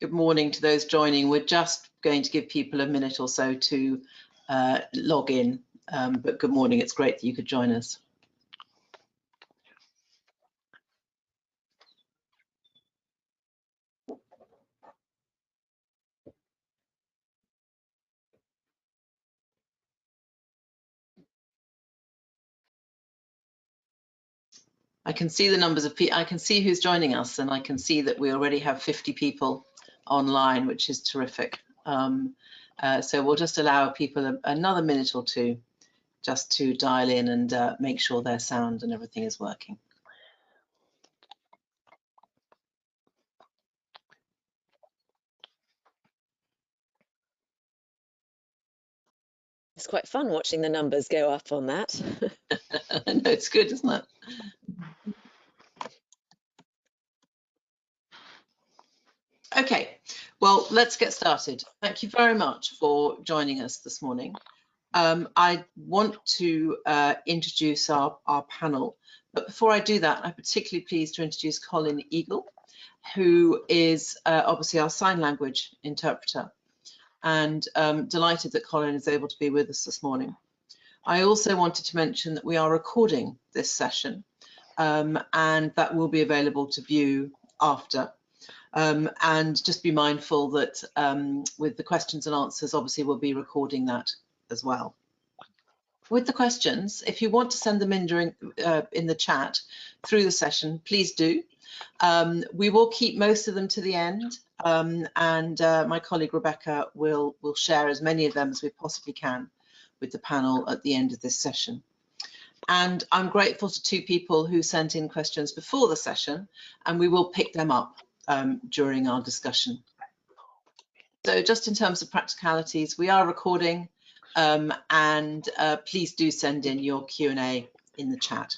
Good morning to those joining. We're just going to give people a minute or so to log in, but good morning. It's great that you could join us. I can see the numbers of people, I can see who's joining us, and I can see that we already have 50 people online, which is terrific. So we'll just allow people another minute or two just to dial in and make sure their sound and everything is working. It's quite fun watching the numbers go up on that. I know, it's good, isn't it? Okay, well, let's get started. Thank you very much for joining us this morning. I want to introduce our panel, but before I do that, I'm particularly pleased to introduce Colin Eagle, who is obviously our sign language interpreter, and delighted that Colin is able to be with us this morning. I also wanted to mention that we are recording this session, and that will be available to view after. And just be mindful that with the questions and answers, obviously we'll be recording that as well. With the questions, if you want to send them in during in the chat through the session, please do. We will keep most of them to the end, and my colleague Rebecca will share as many of them as we possibly can with the panel at the end of this session. And I'm grateful to two people who sent in questions before the session, and we will pick them up during our discussion. So just in terms of practicalities, we are recording, and please do send in your Q&A in the chat.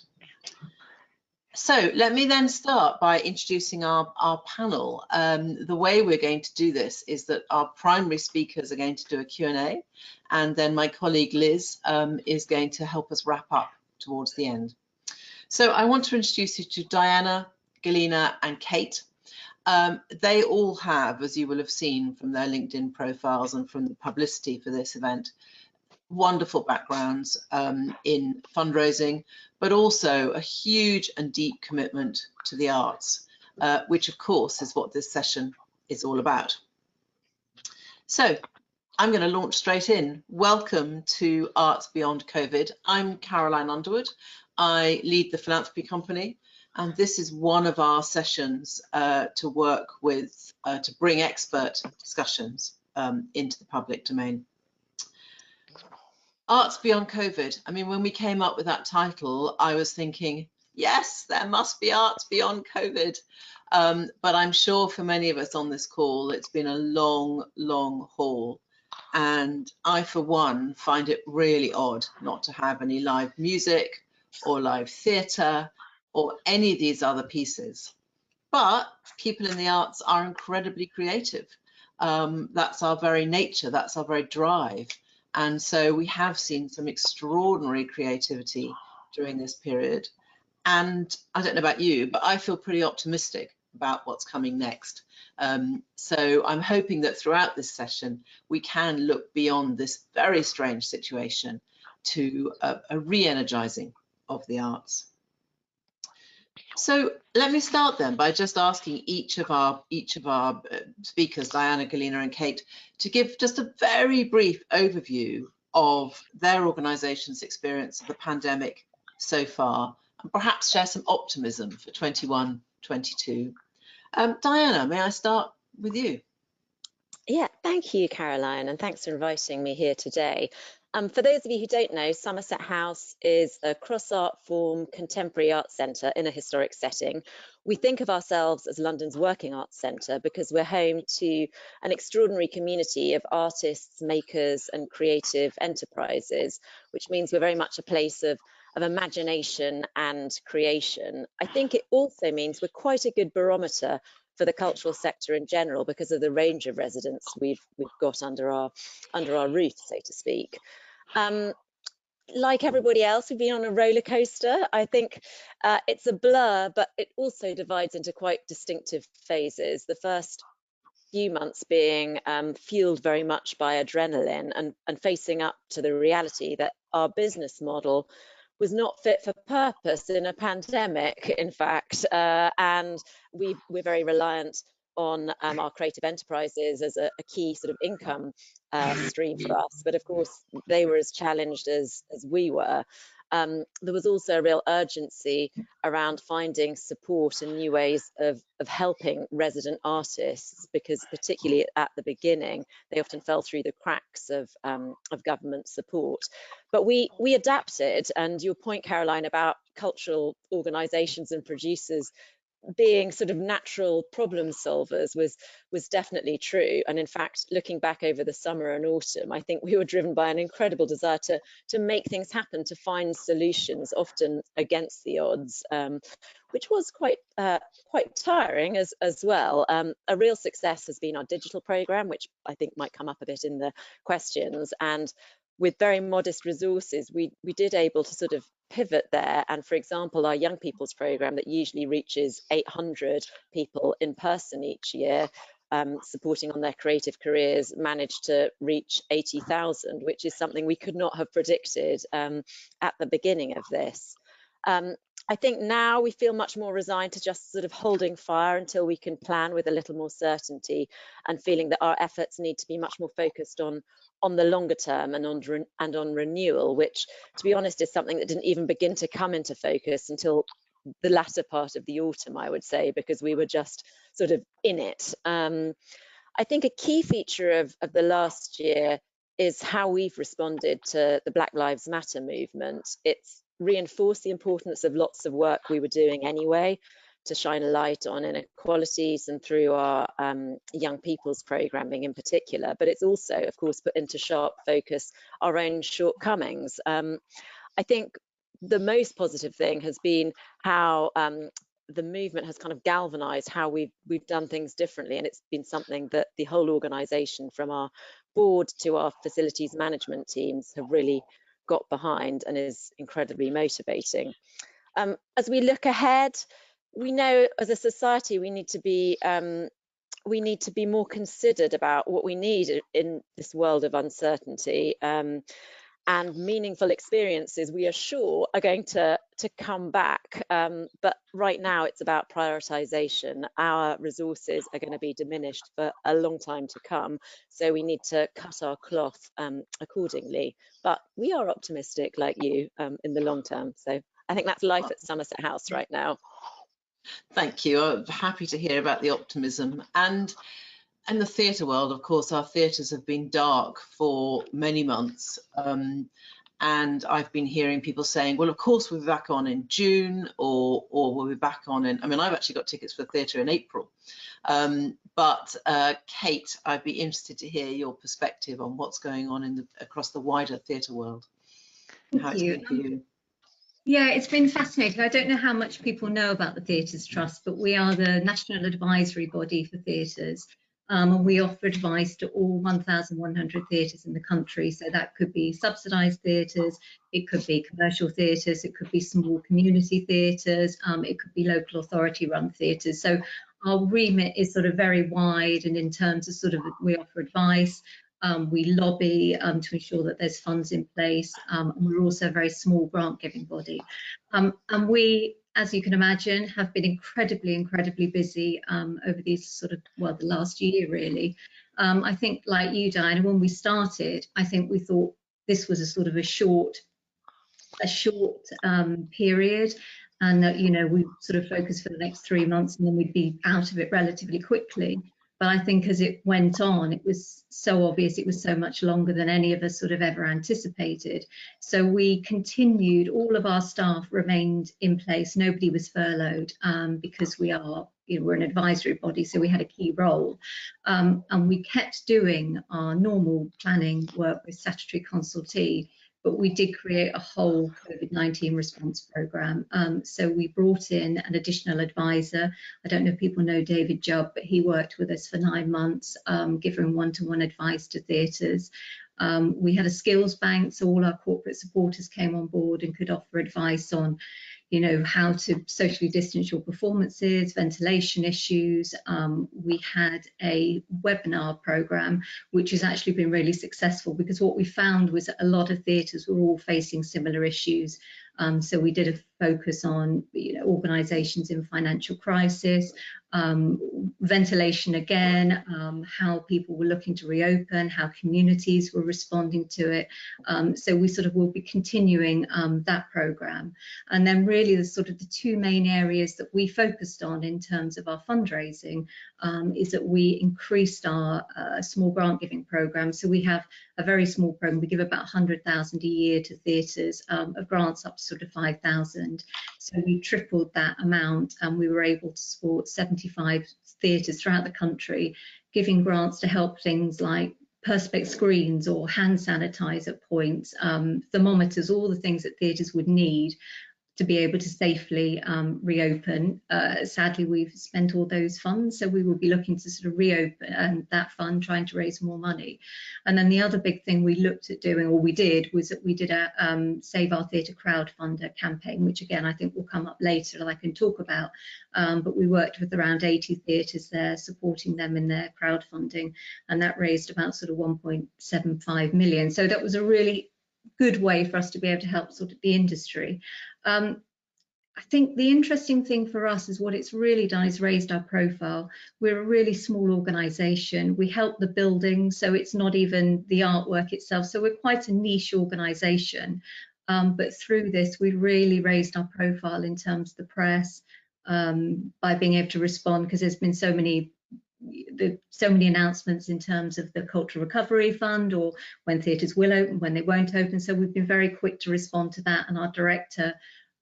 So let me then start by introducing our panel. The way we're going to do this is that our primary speakers are going to do a Q&A, and then my colleague Liz is going to help us wrap up towards the end. So I want to introduce you to Diana, Gallina and Kate. They all have, as you will have seen from their LinkedIn profiles and from the publicity for this event, wonderful backgrounds in fundraising, but also a huge and deep commitment to the arts, which of course is what this session is all about. So I'm going to launch straight in. Welcome to Arts Beyond COVID. I'm Caroline Underwood. I lead the Philanthropy Company, and this is one of our sessions to work with, to bring expert discussions into the public domain. Arts Beyond COVID. I mean, when we came up with that title, I was thinking, yes, there must be arts beyond COVID. But I'm sure for many of us on this call, it's been a long, long haul. And I, for one, find it really odd not to have any live music or live theatre or any of these other pieces. But people in the arts are incredibly creative. That's our very nature, that's our very drive. And so we have seen some extraordinary creativity during this period. And I don't know about you, but I feel pretty optimistic about what's coming next. So I'm hoping that throughout this session, we can look beyond this very strange situation to a re-energizing of the arts. So let me start then by just asking each of our speakers, Diana, Gallina and Kate, to give just a very brief overview of their organisation's experience of the pandemic so far, and perhaps share some optimism for 21-22. Diana, may I start with you? Yeah, thank you, Caroline, and thanks for inviting me here today. For those of you who don't know, Somerset House is a cross-art form contemporary arts centre in a historic setting. We think of ourselves as London's working arts centre because we're home to an extraordinary community of artists, makers and creative enterprises, which means we're very much a place of imagination and creation. I think it also means we're quite a good barometer for the cultural sector in general because of the range of residents we've got under our roof, so to speak. Like everybody else, we've been on a roller coaster. I think it's a blur, but it also divides into quite distinctive phases. The first few months being fueled very much by adrenaline and facing up to the reality that our business model was not fit for purpose in a pandemic, in fact, and we're very reliant on our creative enterprises as a key sort of income stream for us. But of course, they were as challenged as we were. There was also a real urgency around finding support and new ways of helping resident artists, because particularly at the beginning, they often fell through the cracks of government support. But we adapted, and your point, Caroline, about cultural organisations and producers being sort of natural problem solvers was definitely true. And in fact, looking back over the summer and autumn, I think we were driven by an incredible desire to make things happen, to find solutions, often against the odds, which was quite tiring as well. A real success has been our digital programme, which I think might come up a bit in the questions. And with very modest resources, we did able to sort of pivot there. And for example, our young people's programme that usually reaches 800 people in person each year, supporting on their creative careers, managed to reach 80,000, which is something we could not have predicted at the beginning of this. I think now we feel much more resigned to just sort of holding fire until we can plan with a little more certainty, and feeling that our efforts need to be much more focused on the longer term and on renewal, which, to be honest, is something that didn't even begin to come into focus until the latter part of the autumn, I would say, because we were just sort of in it. I think a key feature of the last year is how we've responded to the Black Lives Matter movement. It's reinforced the importance of lots of work we were doing anyway, to shine a light on inequalities and through our young people's programming in particular. But it's also, of course, put into sharp focus our own shortcomings. I think the most positive thing has been how the movement has kind of galvanized how we've done things differently, and it's been something that the whole organization, from our board to our facilities management teams, have really got behind, and is incredibly motivating. As we look ahead, we know as a society we need to be more considered about what we need in this world of uncertainty, and meaningful experiences, we are sure, are going to come back. But right now it's about prioritization. Our resources are going to be diminished for a long time to come, so we need to cut our cloth accordingly. But we are optimistic, like you, in the long term. So I think that's life at Somerset House right now. Thank you. I'm happy to hear about the optimism. And in the theatre world, of course, our theatres have been dark for many months. And I've been hearing people saying, well, of course, we'll be back on in June, or we'll be back on in, I mean, I've actually got tickets for theatre in April. But Kate, I'd be interested to hear your perspective on what's going on across the wider theatre world. How it's been for you. Yeah, it's been fascinating. I don't know how much people know about the Theatres Trust, but we are the national advisory body for theatres, and we offer advice to all 1,100 theatres in the country. So that could be subsidised theatres, it could be commercial theatres, it could be small community theatres, it could be local authority run theatres. So our remit is sort of very wide, and in terms of sort of, we offer advice. We lobby to ensure that there's funds in place, and we're also a very small grant giving body. And we, as you can imagine, have been incredibly busy over these sort of, well, the last year really. I think, like you, Diana, when we started, I think we thought this was a sort of a short period, and that, you know, we sort of focused for the next 3 months and then we'd be out of it relatively quickly. But I think as it went on, it was so obvious it was so much longer than any of us sort of ever anticipated. So we continued, all of our staff remained in place. Nobody was furloughed, because we are, you know, we're an advisory body, so we had a key role. And we kept doing our normal planning work with statutory consultee, but we did create a whole COVID-19 response programme. So we brought in an additional advisor. I don't know if people know David Jubb, but he worked with us for 9 months, giving one-to-one advice to theatres. We had a skills bank, so all our corporate supporters came on board and could offer advice on, you know, how to socially distance your performances, ventilation issues. We had a webinar program, which has actually been really successful, because what we found was that a lot of theatres were all facing similar issues. So we did a focus on, you know, organisations in financial crisis, ventilation again, how people were looking to reopen, how communities were responding to it. So we sort of will be continuing that programme. And then really the sort of the two main areas that we focused on in terms of our fundraising is that we increased our small grant giving programme. So we have a very small programme. We give about 100,000 a year to theatres, of grants up to sort of 5,000. So we tripled that amount, and we were able to support 75 theatres throughout the country, giving grants to help things like perspex screens or hand sanitizer points, thermometers, all the things that theatres would need to be able to safely reopen. Sadly, we've spent all those funds, so we will be looking to sort of reopen that fund, trying to raise more money. And then the other big thing we looked at doing, or we did, was that we did a Save Our Theatre crowdfunder campaign, which again I think will come up later and I can talk about. But we worked with around 80 theatres there, supporting them in their crowdfunding, and that raised about sort of 1.75 million. So that was a really good way for us to be able to help sort of the industry. I think the interesting thing for us is what it's really done is raised our profile. We're a really small organisation. We help the building, so it's not even the artwork itself. So we're quite a niche organisation. But through this, we really raised our profile in terms of the press by being able to respond, because there's been so many announcements in terms of the Cultural Recovery Fund, or when theatres will open, when they won't open. So we've been very quick to respond to that, and our director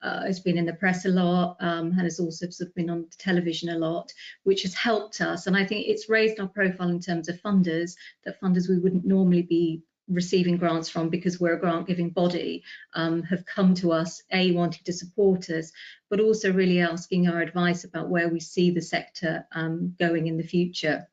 has been in the press a lot, and has also sort of been on television a lot, which has helped us. And I think it's raised our profile in terms of funders, that funders we wouldn't normally be receiving grants from, because we're a grant giving body, have come to us, wanting to support us, but also really asking our advice about where we see the sector going in the future.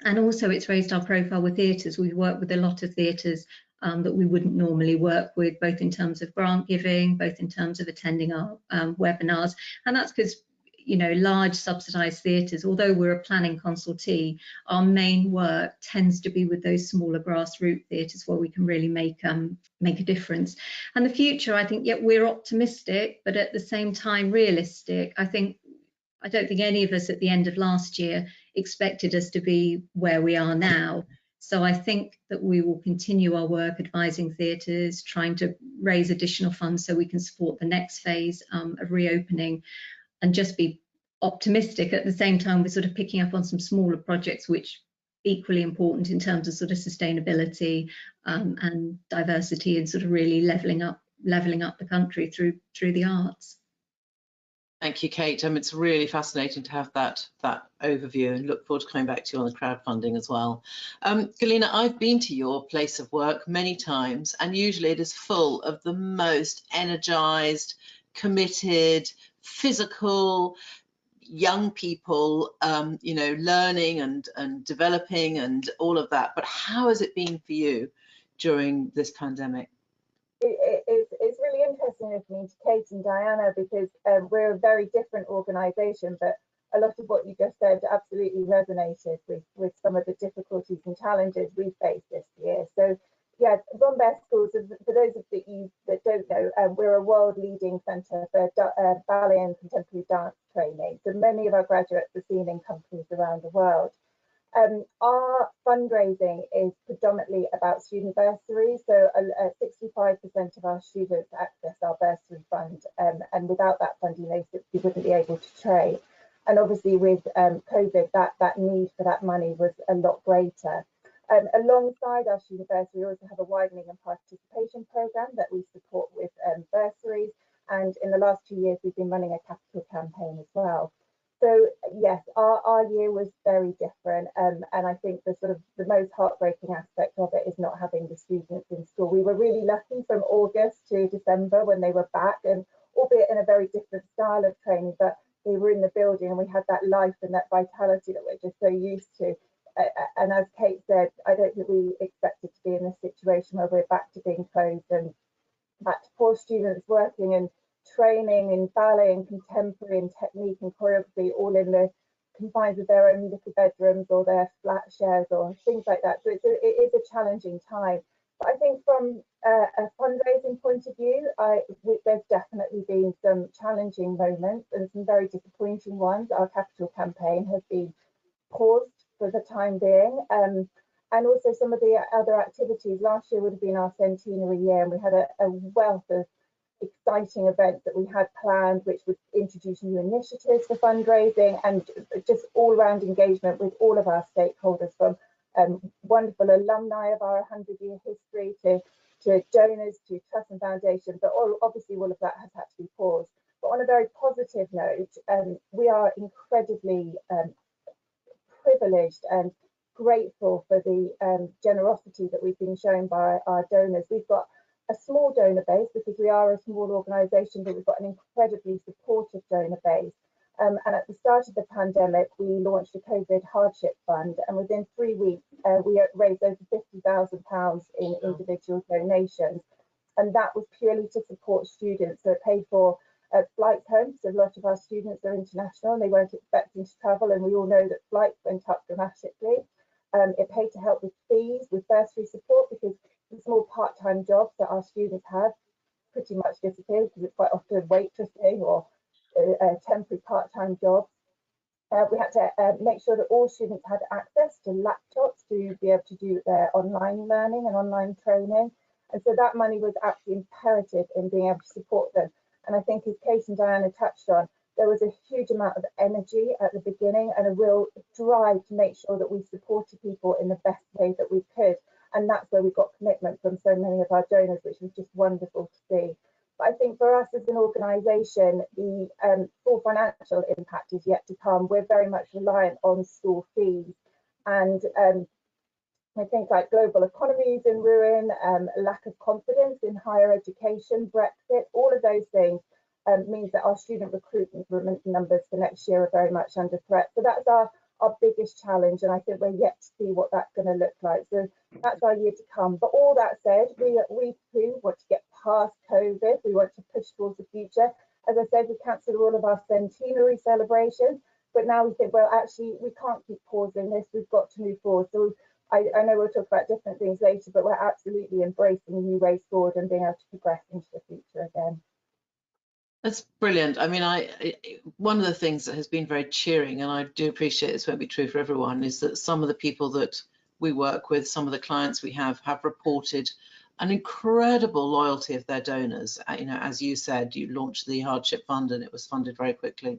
And also it's raised our profile with theatres. We've worked with a lot of theatres that we wouldn't normally work with, both in terms of grant giving, both in terms of attending our webinars. And that's because, you know, large subsidised theatres, although we're a planning consultee, our main work tends to be with those smaller grassroots theatres where we can really make a difference. And the future, I think, we're optimistic, but at the same time realistic. I don't think any of us at the end of last year expected us to be where we are now. So I think that we will continue our work advising theatres, trying to raise additional funds so we can support the next phase of reopening, and just be optimistic. At the same time, we're sort of picking up on some smaller projects which are equally important in terms of sort of sustainability and diversity, and sort of really levelling up the country through the arts. Thank you, Kate. It's really fascinating to have that overview, and look forward to coming back to you on the crowdfunding as well. Gallina, I've been to your place of work many times, and usually it is full of the most energised, committed, physical young people, you know, learning and developing and all of that. But how has it been for you during this pandemic? It's really interesting listening to Kate and Diana, because we're a very different organisation, but a lot of what you just said absolutely resonated with some of the difficulties and challenges we faced this year. So yeah, Ron Bear Schools, for those of you that don't know, we're a world-leading centre for ballet and contemporary dance training. So many of our graduates are seen in companies around the world. Our fundraising is predominantly about student bursaries, so 65% of our students access our bursary fund, and without that funding they wouldn't be able to train. And obviously with COVID, that need for that money was a lot greater. Alongside our student bursary, we also have a widening and participation programme that we support with bursaries, and in the last 2 years we've been running a capital campaign as well. So yes, our year was very different, and I think the most heartbreaking aspect of it is not having the students in school. We were really lucky from August to December when they were back, and albeit in a very different style of training, but they were in the building and we had that life and that vitality that we're just so used to. And as Kate said, I don't think we expected to be in this situation where we're back to being closed and back to poor students working and training in ballet and contemporary and technique and choreography, all in the confines of their own little bedrooms or their flat shares or things like that. So it is a challenging time. But I think from a fundraising point of view, there's definitely been some challenging moments and some very disappointing ones. Our capital campaign has been paused for the time being. And also some of the other activities. Last year would have been our centenary year, and we had a wealth of exciting events that we had planned, which would introduce new initiatives for fundraising and just all-round engagement with all of our stakeholders, from wonderful alumni of our 100-year history to donors, to trust and foundation. But obviously all of that has had to be paused. But on a very positive note, we are incredibly privileged and grateful for the generosity that we've been shown by our donors. We've got a small donor base because we are a small organisation, but we've got an incredibly supportive donor base. And at the start of the pandemic, we launched a COVID hardship fund, and within 3 weeks, we raised over £50,000 in individual donations. And that was purely to support students. So it paid for flights home. So a lot of our students are international and they weren't expecting to travel, and we all know that flights went up dramatically. It paid to help with fees, with bursary support, because the small part-time jobs that our students have pretty much disappeared because it's quite often waitressing or temporary part-time jobs. We had to make sure that all students had access to laptops to be able to do their online learning and online training. And so that money was absolutely imperative in being able to support them. And I think, as Kate and Diana touched on, there was a huge amount of energy at the beginning and a real drive to make sure that we supported people in the best way that we could. And that's where we got commitment from so many of our donors, which was just wonderful to see. But I think for us as an organisation, the full financial impact is yet to come. We're very much reliant on school fees. And I think, like, global economies in ruin, lack of confidence in higher education, Brexit, all of those things means that our student recruitment numbers for next year are very much under threat. So that's our biggest challenge, and I think we're yet to see what that's going to look like. So that's our year to come. But all that said, we too want to get past COVID. We want to push towards the future. As I said, we cancelled all of our centenary celebrations, but now we think, well, actually, we can't keep pausing this. We've got to move forward. So I know we'll talk about different things later, but we're absolutely embracing new ways forward and being able to progress into the future again. That's brilliant. I mean, one of the things that has been very cheering, and I do appreciate this won't be true for everyone, is that some of the people that we work with, some of the clients we have reported an incredible loyalty of their donors. You know, as you said, you launched the hardship fund and it was funded very quickly.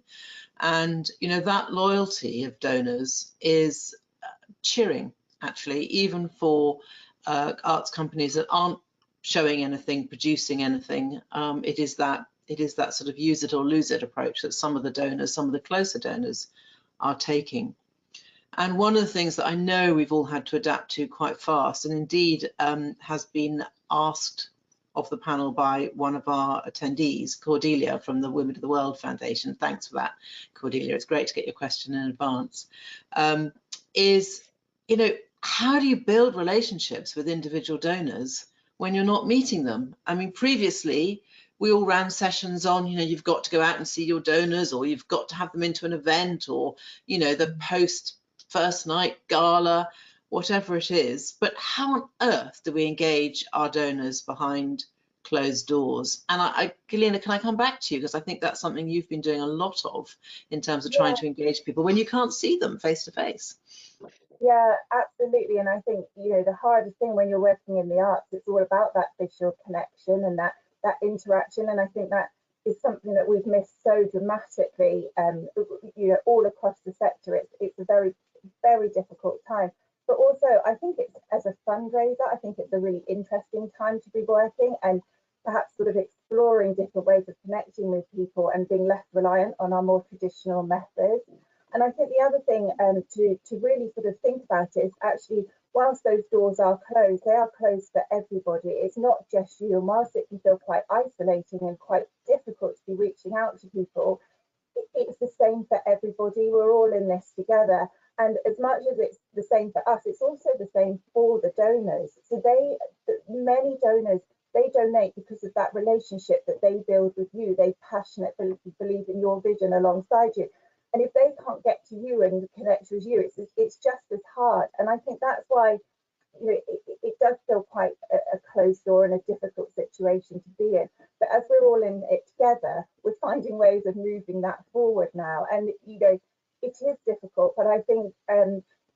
And, you know, that loyalty of donors is cheering, actually, even for arts companies that aren't showing anything, producing anything. It is that sort of use it or lose it approach that some of the donors, some of the closer donors, are taking. And one of the things that I know we've all had to adapt to quite fast, and indeed has been asked of the panel by one of our attendees, Cordelia from the Women of the World Foundation. Thanks for that, Cordelia. It's great to get your question in advance. Is, you know, how do you build relationships with individual donors when you're not meeting them? I mean, previously, we all ran sessions on, you know, you've got to go out and see your donors, or you've got to have them into an event, or, you know, the post first night gala, whatever it is. But how on earth do we engage our donors behind closed doors? And Gallina, can I come back to you? Because I think that's something you've been doing a lot of in terms of trying to engage people when you can't see them face to face. Yeah, absolutely. And I think, you know, the hardest thing when you're working in the arts, it's all about that visual connection and that interaction. And I think that is something that we've missed so dramatically, you know, all across the sector. It's a very, very difficult time. But also, I think it's, as a fundraiser, I think it's a really interesting time to be working and perhaps sort of exploring different ways of connecting with people and being less reliant on our more traditional methods. And I think the other thing to really sort of think about it is actually, whilst those doors are closed, they are closed for everybody. It's not just you. And whilst it can feel quite isolating and quite difficult to be reaching out to people, it's the same for everybody. We're all in this together. And as much as it's the same for us, it's also the same for the donors. So many donors They donate because of that relationship that they build with you. They passionately believe in your vision alongside you. And if they can't get to you and connect with you, it's just as hard. And I think that's why, you know, it does feel quite a closed door and a difficult situation to be in. But as we're all in it together, we're finding ways of moving that forward now. And, you know, it is difficult, but I think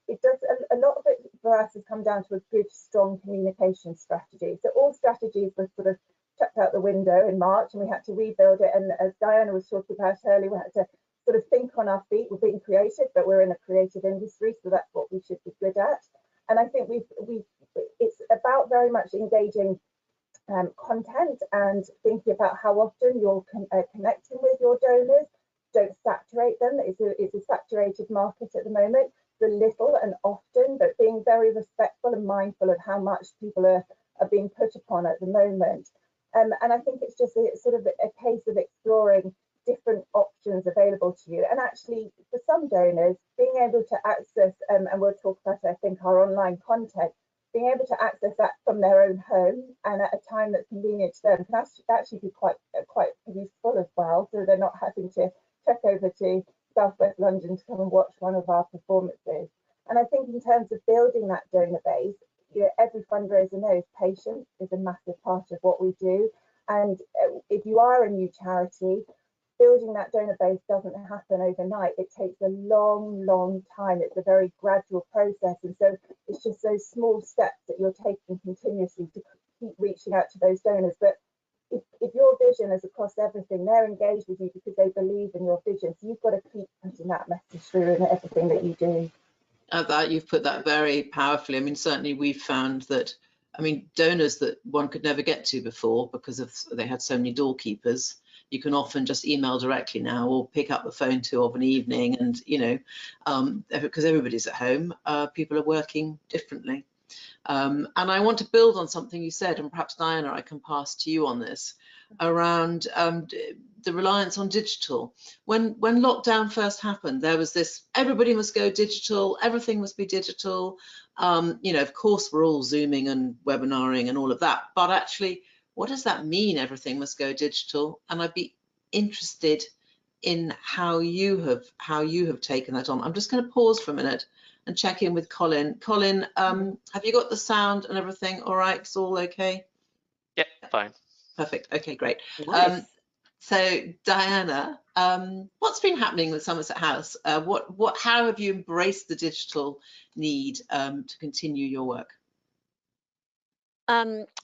it does, a lot of it for us has come down to a good, strong communication strategy. So all strategies were sort of chucked out the window in March, and we had to rebuild it. And as Diana was talking about earlier, we had to sort of think on our feet. We're being creative, but we're in a creative industry, so that's what we should be good at. And I think it's about very much engaging content and thinking about how often you're connecting with your donors. Don't saturate them. It's a saturated market at the moment. The little and often, but being very respectful and mindful of how much people are being put upon at the moment. And I think it's just sort of a case of exploring different options available to you. And actually, for some donors, being able to access, and we'll talk about, I think, our online content, being able to access that from their own home and at a time that's convenient to them can actually be quite useful as well. So they're not having to trek over to Southwest London to come and watch one of our performances. And I think in terms of building that donor base, you know, every fundraiser knows patience is a massive part of what we do. And if you are a new charity, building that donor base doesn't happen overnight. It takes a long, long time. It's a very gradual process. And so it's just those small steps that you're taking continuously to keep reaching out to those donors. But if your vision is across everything, they're engaged with you because they believe in your vision. So you've got to keep putting that message through in everything that you do. That you've put that very powerfully. I mean, certainly we've found that, I mean, donors that one could never get to before because they had so many doorkeepers, you can often just email directly now or pick up the phone to of an evening, and, you know, because everybody's at home, people are working differently. And I want to build on something you said, and perhaps Diana, I can pass to you on this, around the reliance on digital. When lockdown first happened, there was this, everybody must go digital, everything must be digital. You know, of course, we're all Zooming and webinaring and all of that, but actually, what does that mean, everything must go digital? And I'd be interested in how you have taken that on. I'm just going to pause for a minute and check in with Colin. Colin, have you got the sound and everything all right? It's all okay? Yeah, fine. Perfect. Okay, great. Nice. So Diana, what's been happening with Somerset House? How have you embraced the digital need to continue your work?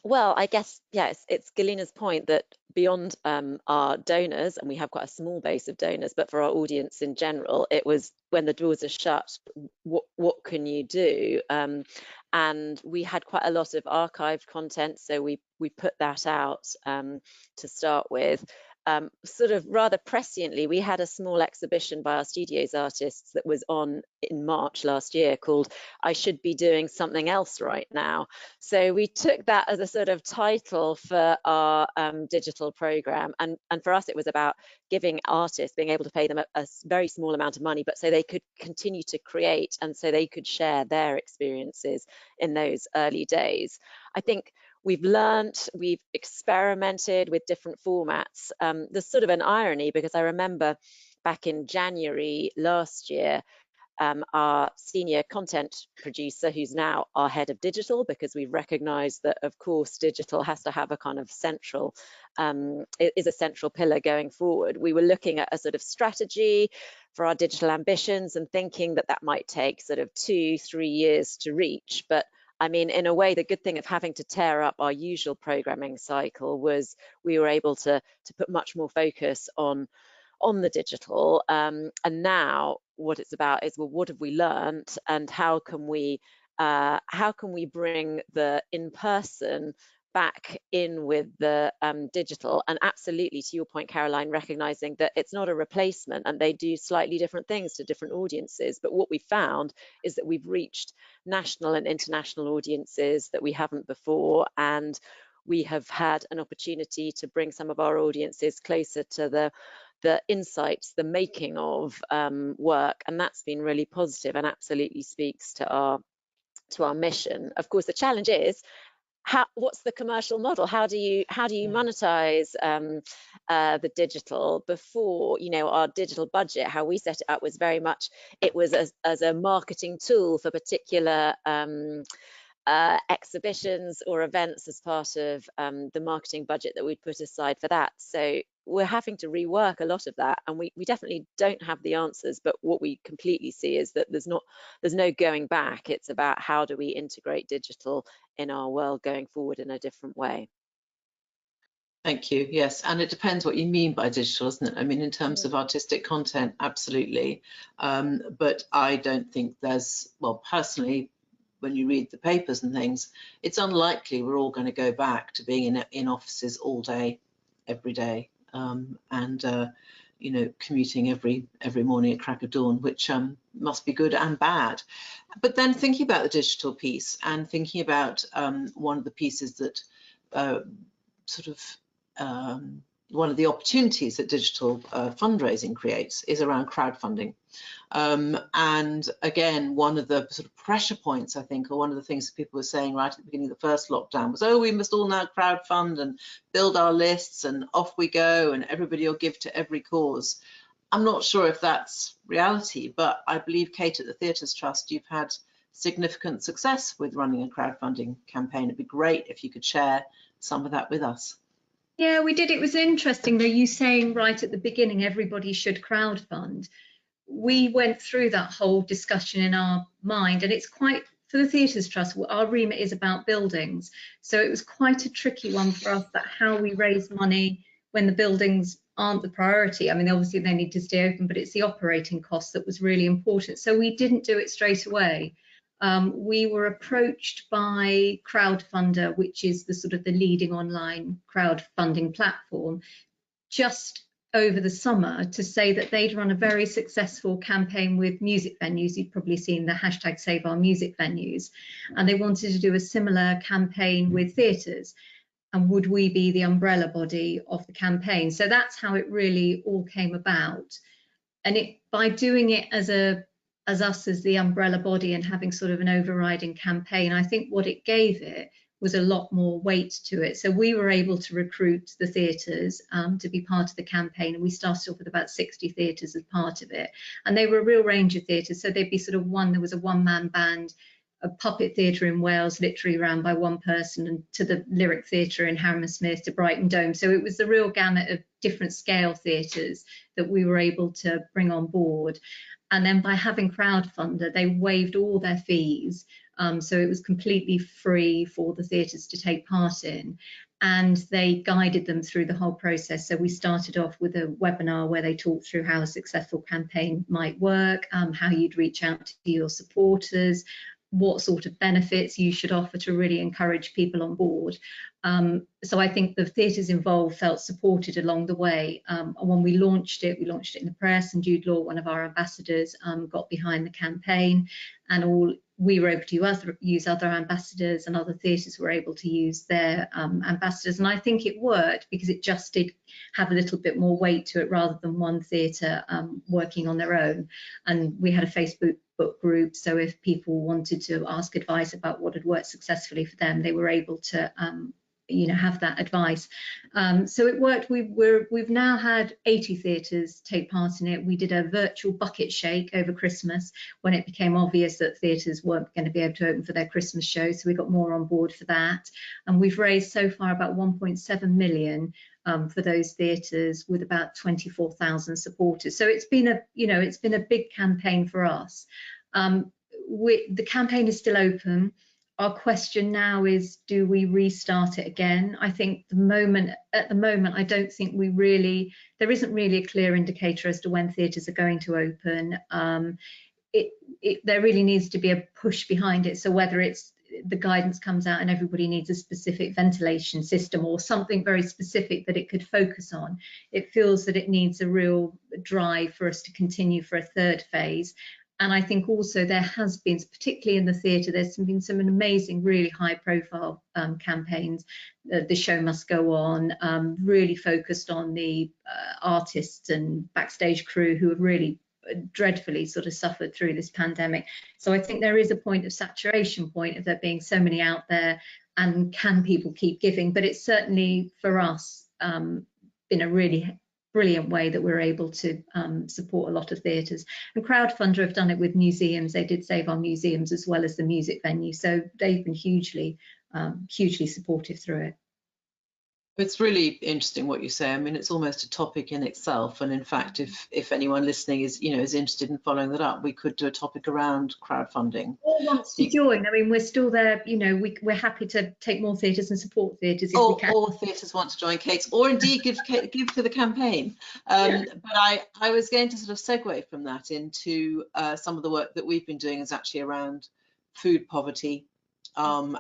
Well, I guess, yeah, it's Gallina's point that beyond our donors, and we have quite a small base of donors, but for our audience in general, it was when the doors are shut, what can you do? And we had quite a lot of archived content, so we put that out to start with. Sort of rather presciently, we had a small exhibition by our studios artists that was on in March last year called I Should Be Doing Something Else Right Now. So we took that as a sort of title for our digital program. And for us, it was about giving artists, being able to pay them a very small amount of money, but so they could continue to create and so they could share their experiences in those early days. I think we've learnt, we've experimented with different formats. There's sort of an irony because I remember back in January last year, our senior content producer, who's now our head of digital, because we recognize that, of course, digital has to have a kind of central, it is a central pillar going forward. We were looking at a sort of strategy for our digital ambitions and thinking that that might take sort of 2-3 years to reach. But I mean, in a way, the good thing of having to tear up our usual programming cycle was we were able to put much more focus on the digital. And now what it's about is, well, what have we learned and how can we bring the in-person back in with the digital? And absolutely, to your point, Caroline, recognizing that it's not a replacement and they do slightly different things to different audiences. But what we found is that we've reached national and international audiences that we haven't before, and we have had an opportunity to bring some of our audiences closer to the insights, the making of work, and that's been really positive and absolutely speaks to our mission. Of course, the challenge is what's the commercial model? How do you monetize the digital? Before, you know, our digital budget, how we set it up was very much, it was as a marketing tool for particular exhibitions or events as part of the marketing budget that we'd put aside for that. So we're having to rework a lot of that, and we definitely don't have the answers, but what we completely see is that there's no going back. It's about how do we integrate digital in our world going forward in a different way. Thank you. Yes, and it depends what you mean by digital, isn't it? I mean, in terms of artistic content, absolutely. But I don't think there's, well, personally, when you read the papers and things, it's unlikely we're all going to go back to being in offices all day, every day, and you know, commuting every morning at crack of dawn, which must be good and bad. But then thinking about the digital piece and thinking about one of the pieces that one of the opportunities that digital fundraising creates is around crowdfunding. And again, one of the sort of pressure points, I think, or one of the things that people were saying right at the beginning of the first lockdown was, oh, we must all now crowdfund and build our lists and off we go and everybody will give to every cause. I'm not sure if that's reality, but I believe, Kate, at the Theatres Trust, you've had significant success with running a crowdfunding campaign. It'd be great if you could share some of that with us. Yeah, we did. It was interesting, though, you saying right at the beginning, everybody should crowdfund. We went through that whole discussion in our mind, and it's quite, for the Theatres Trust, our remit is about buildings. So it was quite a tricky one for us, that how we raise money when the buildings aren't the priority. I mean, obviously they need to stay open, but it's the operating cost that was really important. So we didn't do it straight away. We were approached by Crowdfunder, which is the sort of the leading online crowdfunding platform, just over the summer, to say that they'd run a very successful campaign with music venues. You've probably seen the hashtag Save Our Music Venues, and they wanted to do a similar campaign with theatres, and would we be the umbrella body of the campaign? So that's how it really all came about. And by doing it as us as the umbrella body and having sort of an overriding campaign, I think what it gave it was a lot more weight to it. So we were able to recruit the theatres to be part of the campaign, and we started off with about 60 theatres as part of it, and they were a real range of theatres. So they'd be sort of there was a one-man band, a puppet theatre in Wales, literally ran by one person, and to the Lyric Theatre in Hammersmith, to Brighton Dome. So it was the real gamut of different scale theatres that we were able to bring on board. And then by having Crowdfunder, they waived all their fees. So it was completely free for the theatres to take part in. And they guided them through the whole process. So we started off with a webinar where they talked through how a successful campaign might work, how you'd reach out to your supporters, what sort of benefits you should offer to really encourage people on board. So I think the theatres involved felt supported along the way. And when we launched it in the press, and Jude Law, one of our ambassadors, got behind the campaign, and we were able to use other ambassadors, and other theatres were able to use their ambassadors. And I think it worked because it just did have a little bit more weight to it, rather than one theatre working on their own. And we had a Facebook group, so if people wanted to ask advice about what had worked successfully for them, they were able to have that advice. So it worked. We've now had 80 theatres take part in it. We did a virtual bucket shake over Christmas when it became obvious that theatres weren't going to be able to open for their Christmas shows, so we got more on board for that. And we've raised so far about 1.7 million for those theatres, with about 24,000 supporters. So it's been a big campaign for us. The campaign is still open. Our question now is, do we restart it again? I think at the moment, I don't think there isn't really a clear indicator as to when theatres are going to open. There really needs to be a push behind it. So whether it's the guidance comes out and everybody needs a specific ventilation system or something very specific that it could focus on, it feels that it needs a real drive for us to continue for a third phase. And I think also there has been, particularly in the theatre, there's been some amazing, really high profile campaigns. The Show Must Go On, really focused on the artists and backstage crew who have really dreadfully sort of suffered through this pandemic. So I think there is a point of saturation point of there being so many out there and can people keep giving? But it's certainly for us been a really brilliant way that we're able to support a lot of theatres. And Crowdfunder have done it with museums. They did save our museums as well as the music venue, so they've been hugely supportive through it. It's really interesting what you say. I mean, it's almost a topic in itself. And in fact, if anyone listening is interested in following that up, we could do a topic around crowdfunding. All wants to join. I mean, we're still there. We're happy to take more theatres and support theatres if we can. Or theatres want to join Kate's, or indeed give to the campaign. But I was going to sort of segue from that into some of the work that we've been doing is actually around food poverty. And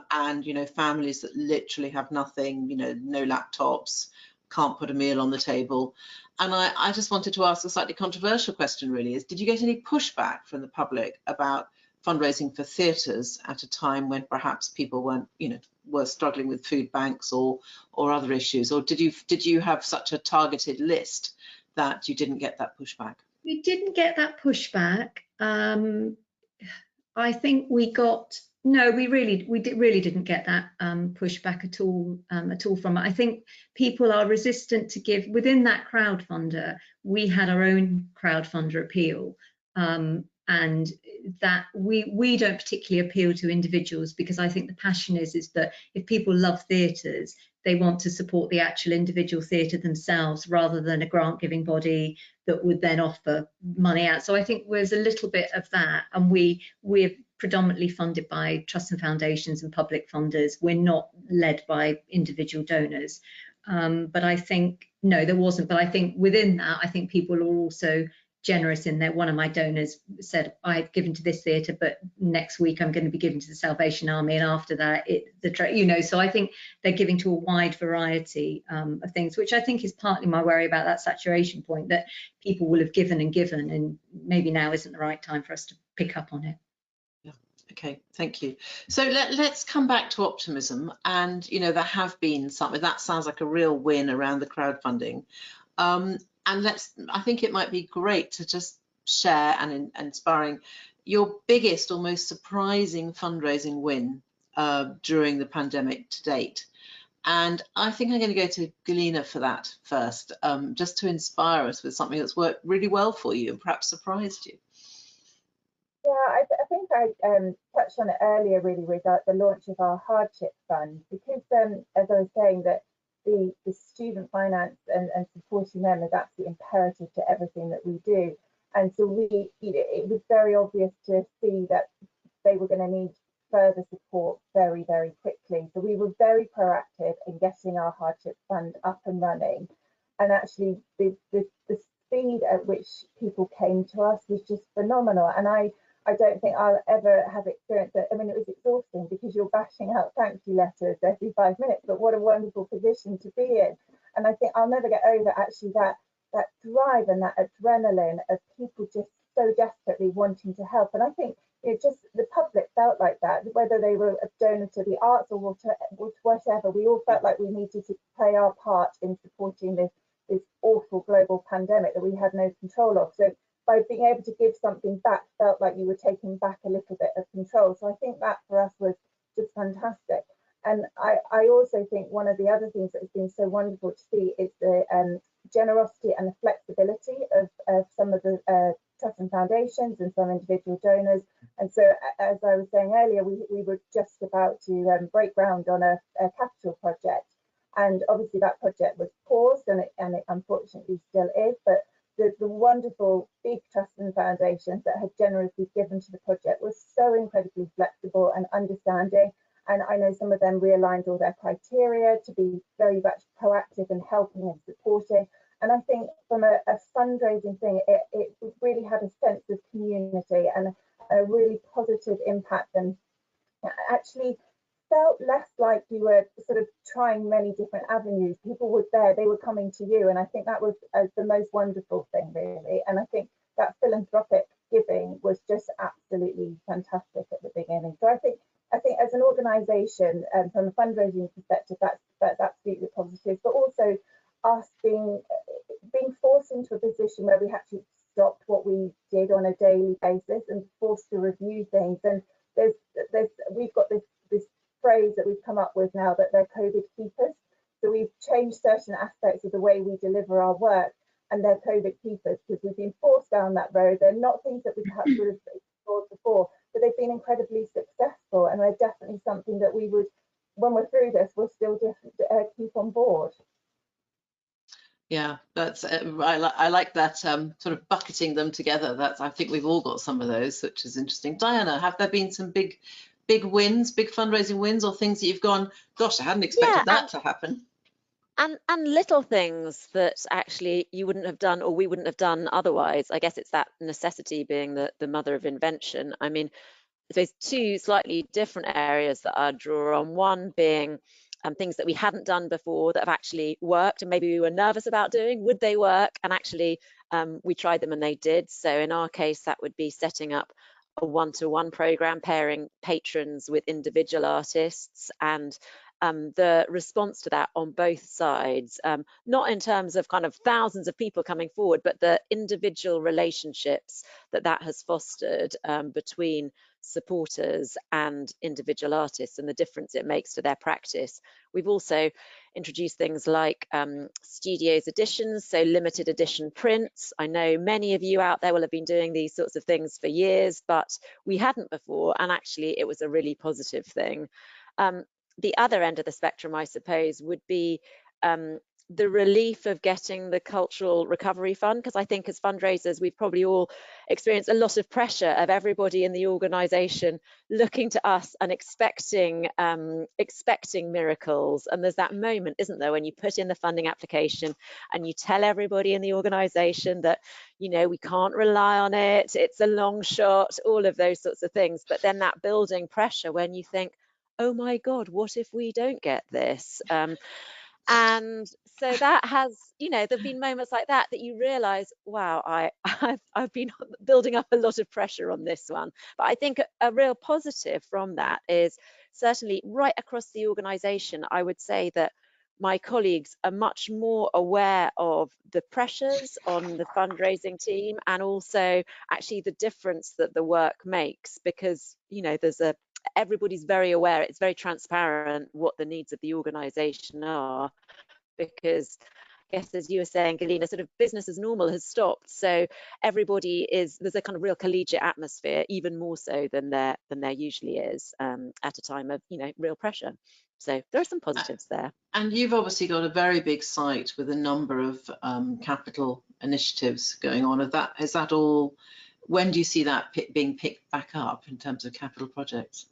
families that literally have nothing, no laptops, can't put a meal on the table. And I just wanted to ask a slightly controversial question, really, is did you get any pushback from the public about fundraising for theatres at a time when perhaps people were struggling with food banks or other issues? Or did you have such a targeted list that you didn't get that pushback? We didn't get that pushback. I think we really didn't get that pushback at all from it. I think people are resistant to give. Within that crowdfunder, we had our own crowdfunder appeal, and that we don't particularly appeal to individuals, because I think the passion is that if people love theatres, they want to support the actual individual theatre themselves rather than a grant giving body that would then offer money out. So I think there's a little bit of that, and we're predominantly funded by trusts and foundations and public funders. We're not led by individual donors. But I think, no, there wasn't. But I think within that, I think people are also generous in that. One of my donors said, I've given to this theatre, but next week I'm going to be giving to the Salvation Army, and after that so I think they're giving to a wide variety of things, which I think is partly my worry about that saturation point, that people will have given and maybe now isn't the right time for us to pick up on it. Okay, thank you. So let's come back to optimism. And there have been something that sounds like a real win around the crowdfunding. And I think it might be great to just share and inspiring your biggest or most surprising fundraising win during the pandemic to date. And I think I'm going to go to Gallina for that first, just to inspire us with something that's worked really well for you and perhaps surprised you. Yeah, I think I touched on it earlier, really, with the launch of our hardship fund, because as I was saying, that the student finance and supporting them is absolutely imperative to everything that we do. And so it was very obvious to see that they were going to need further support very, very quickly. So we were very proactive in getting our hardship fund up and running. And actually the speed at which people came to us was just phenomenal. And I don't think I'll ever have experienced it. I mean, it was exhausting because you're bashing out thank you letters every 5 minutes, but what a wonderful position to be in. And I think I'll never get over actually that drive and that adrenaline of people just so desperately wanting to help. And I think just the public felt like that, whether they were a donor to the arts or whatever, we all felt like we needed to play our part in supporting this awful global pandemic that we had no control of. So by being able to give something back, felt like you were taking back a little bit of control. So I think that for us was just fantastic. And I also think one of the other things that has been so wonderful to see is the generosity and the flexibility of some of the trusts and foundations and some individual donors. And so, as I was saying earlier, we were just about to break ground on a capital project. And obviously that project was paused, and it unfortunately still is, but the wonderful big trusts and foundations that had generously given to the project was so incredibly flexible and understanding. And I know some of them realigned all their criteria to be very much proactive in helping and supporting. And I think from a fundraising thing, it really had a sense of community and a really positive impact, and actually felt less like you were sort of trying many different avenues. People were there, they were coming to you, and I think that was the most wonderful thing, really. And I think that philanthropic giving was just absolutely fantastic at the beginning. So I think as an organisation, from a fundraising perspective, that's absolutely positive. But also us being forced into a position where we had to stop what we did on a daily basis and forced to review things. And we've got this phrase that we've come up with now, that they're COVID keepers. So we've changed certain aspects of the way we deliver our work, and they're COVID keepers because we've been forced down that road. They're not things that we perhaps would have explored before, but they've been incredibly successful, and they're definitely something that we would, when we're through this, we'll still keep on board. Yeah, that's I like that sort of bucketing them together. That's, I think we've all got some of those, which is interesting. Diana, have there been some big wins, big fundraising wins, or things that you've gone, gosh, I hadn't expected that to happen? And little things that actually you wouldn't have done or we wouldn't have done otherwise. I guess it's that necessity being the mother of invention. I mean, there's two slightly different areas that I draw on. One being things that we hadn't done before that have actually worked, and maybe we were nervous about doing. Would they work? And actually, we tried them and they did. So in our case, that would be setting up a one-to-one program, pairing patrons with individual artists, and the response to that on both sides, not in terms of kind of thousands of people coming forward, but the individual relationships that has fostered between supporters and individual artists, and the difference it makes to their practice. We've also introduced things like studios editions, so limited edition prints. I know many of you out there will have been doing these sorts of things for years, but we hadn't before, and actually it was a really positive thing. The other end of the spectrum, I suppose, would be the relief of getting the Cultural Recovery Fund, because I think as fundraisers, we've probably all experienced a lot of pressure of everybody in the organisation looking to us and expecting miracles. And there's that moment, isn't there, when you put in the funding application and you tell everybody in the organisation that, you know, we can't rely on it, it's a long shot, all of those sorts of things. But then that building pressure when you think, oh my God, what if we don't get this? And so that has, you know, there've been moments like that you realize, wow, I've been building up a lot of pressure on this one. But I think a real positive from that is certainly right across the organization, I would say that my colleagues are much more aware of the pressures on the fundraising team, and also actually the difference that the work makes, because, you know, everybody's very aware, it's very transparent what the needs of the organization are, because I guess, as you were saying, Gallina, sort of business as normal has stopped. So there's a kind of real collegiate atmosphere, even more so than there usually is at a time of, you know, real pressure. So there are some positives there. And you've obviously got a very big site with a number of capital initiatives going on. Is that all? When do you see that being picked back up in terms of capital projects?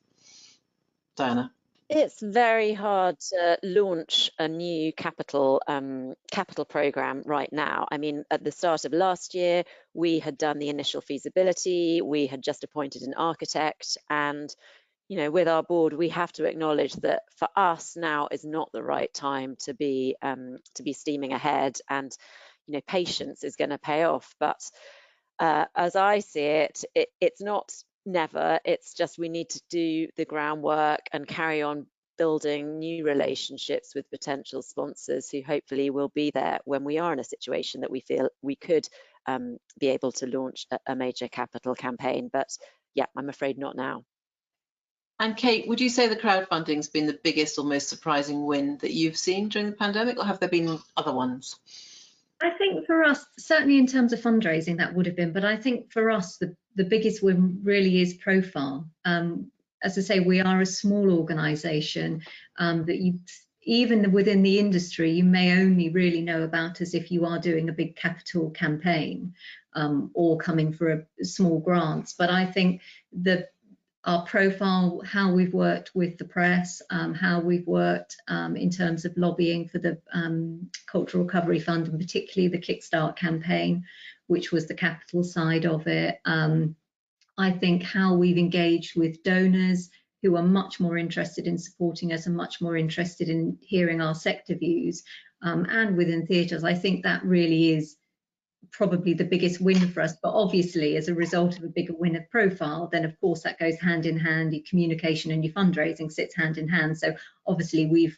Diana? It's very hard to launch a new capital program right now. I mean, at the start of last year, we had done the initial feasibility, we had just appointed an architect, and, you know, with our board, we have to acknowledge that for us now is not the right time to be steaming ahead, and, you know, patience is going to pay off. But as I see it, it's not never, it's just we need to do the groundwork and carry on building new relationships with potential sponsors who hopefully will be there when we are in a situation that we feel we could be able to launch a major capital campaign. But yeah, I'm afraid not now. And Kate, would you say the crowdfunding's been the biggest or most surprising win that you've seen during the pandemic, or have there been other ones? I think for us, certainly in terms of fundraising, that would have been, but I think for us, the biggest win really is profile. As I say, we are a small organisation that even within the industry, you may only really know about us if you are doing a big capital campaign or coming for small grants. But I think our profile, how we've worked with the press, how we've worked in terms of lobbying for the Cultural Recovery Fund, and particularly the Kickstart campaign, which was the capital side of it. I think how we've engaged with donors who are much more interested in supporting us and much more interested in hearing our sector views, and within theatres, I think that really is probably the biggest win for us. But obviously, as a result of a bigger win of profile, then of course that goes hand in hand. Your communication and your fundraising sits hand in hand. So obviously we've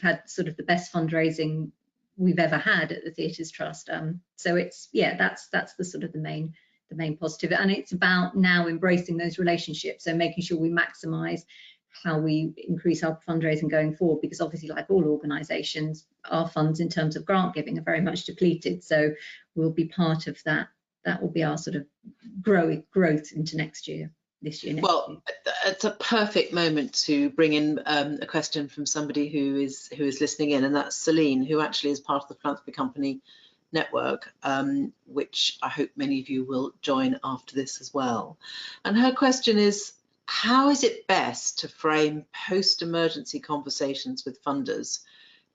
had sort of the best fundraising we've ever had at the Theatres Trust. So it's, yeah, that's the sort of the main positive, and it's about now embracing those relationships, so making sure we maximise how we increase our fundraising going forward, because obviously, like all organisations, our funds in terms of grant giving are very much depleted. So we'll be part of that. That will be our sort of growth into next year. This year, next year. It's a perfect moment to bring in a question from somebody who is listening in, and that's Celine, who actually is part of the Philanthropy Company network, which I hope many of you will join after this as well. And her question is, how is it best to frame post-emergency conversations with funders?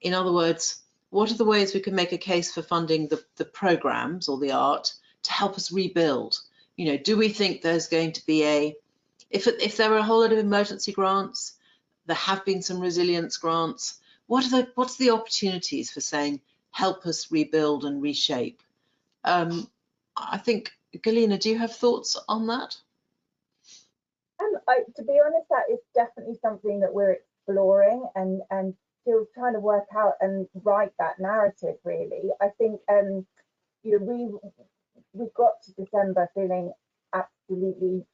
In other words, what are the ways we can make a case for funding the programs or the art to help us rebuild? You know, do we think there's going to be if there are a whole lot of emergency grants, there have been some resilience grants, what's the opportunities for saying, help us rebuild and reshape? I think, Gallina, do you have thoughts on that? To be honest, that is definitely something that we're exploring and still trying to work out and write that narrative, really. I think, you know, we got to December feeling absolutely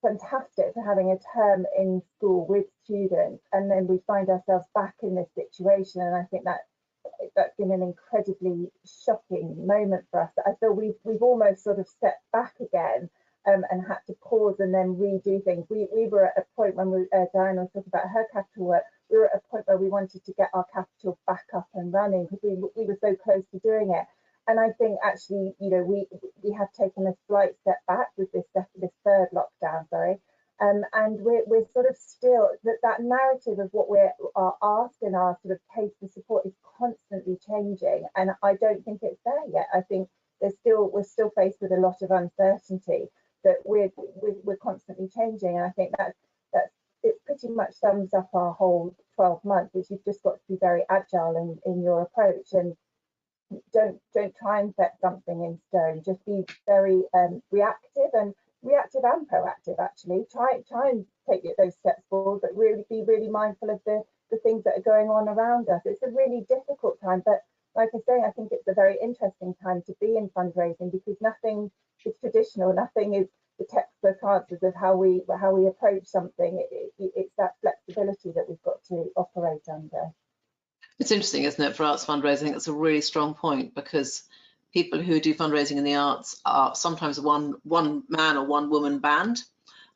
fantastic for having a term in school with students, and then we find ourselves back in this situation, and I think that's been an incredibly shocking moment for us. I feel we've almost sort of stepped back again and had to pause and then redo things. We were at a point when Diana was talking about her capital work, we were at a point where we wanted to get our capital back up and running because we were so close to doing it. And I think actually, you know, we have taken a slight step back with this third lockdown, sorry. And we're sort of still, that narrative of what we're asked in our sort of case for support is constantly changing. And I don't think it's there yet. I think we're still faced with a lot of uncertainty that we're constantly changing. And I think that it pretty much sums up our whole 12 months, which you've just got to be very agile in your approach, and don't try and set something in stone. Just be very reactive and proactive. Actually, try and take those steps forward, but really be really mindful of the things that are going on around us. It's a really difficult time, but like I say, I think it's a very interesting time to be in fundraising because nothing is traditional. Nothing is the textbook answers of how we approach something. It's that flexibility that we've got to operate under. It's interesting, isn't it, for arts fundraising? I think that's a really strong point because people who do fundraising in the arts are sometimes one man or one woman band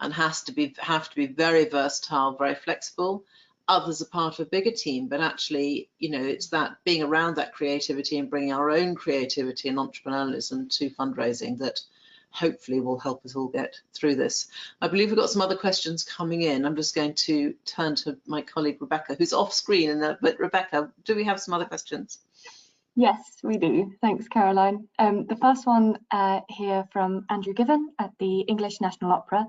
and have to be very versatile, very flexible. Others are part of a bigger team, but actually, you know, it's that being around that creativity and bringing our own creativity and entrepreneurialism to fundraising that hopefully will help us all get through this. I believe we've got some other questions coming in. I'm just going to turn to my colleague Rebecca, who's off screen. But Rebecca, do we have some other questions? Yes, we do. Thanks, Caroline. The first one here from Andrew Given at the English National Opera.